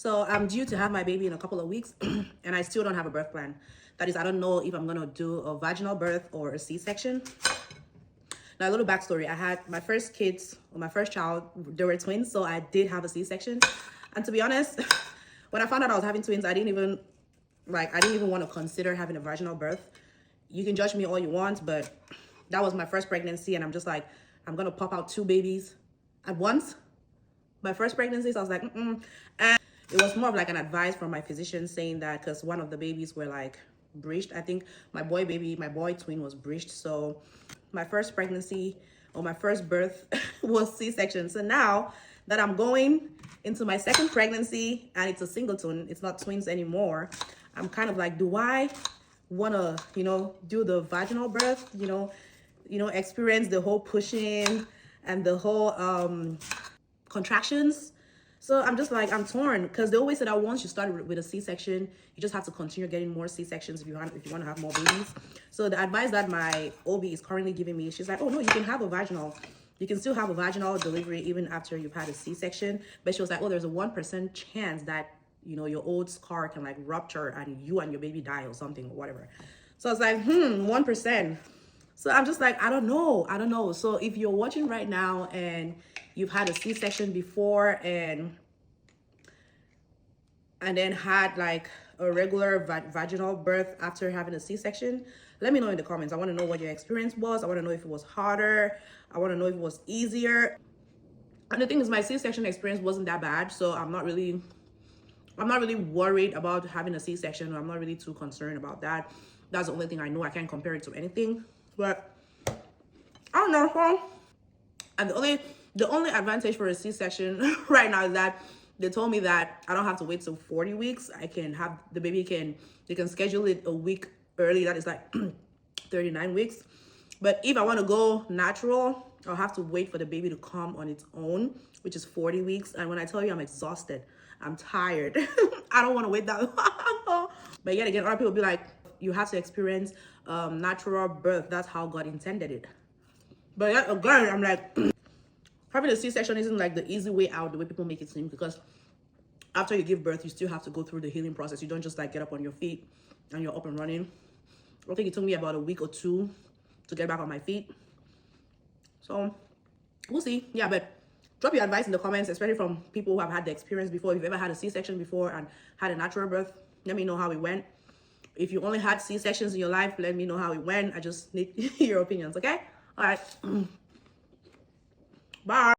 So I'm due to have my baby in a couple of weeks and I still don't have a birth plan. That is, I don't know if I'm gonna do a vaginal birth or a C-section. Now, a little backstory. I had my first kids, or my first child, they were twins, so I did have a C-section. And to be honest, when I found out I was having twins, I didn't even want to consider having a vaginal birth. You can judge me all you want, but that was my first pregnancy, and I'm just like, I'm gonna pop out 2 babies at once. My first pregnancy, so I was like, And it was more of like an advice from my physician saying that because one of the babies were like breached. I think my boy twin was breached. So my first pregnancy or my first birth was C-section. So now that I'm going into my second pregnancy and it's a singleton, it's not twins anymore, I'm kind of like, do I want to, do the vaginal birth, experience the whole pushing and the whole contractions? So I'm just like, I'm torn, because they always said that once you start with a C-section, you just have to continue getting more C-sections if you want to have more babies. So the advice that my OB is currently giving me, she's like, oh no, you can have a vaginal. You can still have a vaginal delivery even after you've had a C-section. But she was like, oh, there's a 1% chance that, your old scar can like rupture and you and your baby die or something or whatever. So I was like, 1%. So I'm just like, I don't know. So if you're watching right now and you've had a C-section before and then had like a regular vaginal birth after having a C-section, let me know in the comments. I want to know what your experience was. I want to know if it was harder. I want to know if it was easier. And the thing is, my C-section experience wasn't that bad, so I'm not really worried about having a C-section. I'm not really too concerned about that. That's the only thing I know. I can't compare it to anything. But I don't know. And the only advantage for a C-section right now is that they told me that I don't have to wait till 40 weeks. I can have the baby they can schedule it a week early. That is like 39 weeks. But if I want to go natural, I'll have to wait for the baby to come on its own, which is 40 weeks. And when I tell you I'm exhausted, I'm tired. I don't want to wait that long. But yet again, other people be like, you have to experience natural birth. That's how God intended it. But yet again, I'm like, having a C-section isn't like the easy way out, the way people make it seem, because after you give birth, you still have to go through the healing process. You don't just like get up on your feet and you're up and running. I think it took me about a week or 2 to get back on my feet. So we'll see. Yeah, but drop your advice in the comments, especially from people who have had the experience before. If you've ever had a C-section before and had a natural birth, let me know how it went. If you only had C-sections in your life, let me know how it went. I just need your opinions, okay? All right. Bye.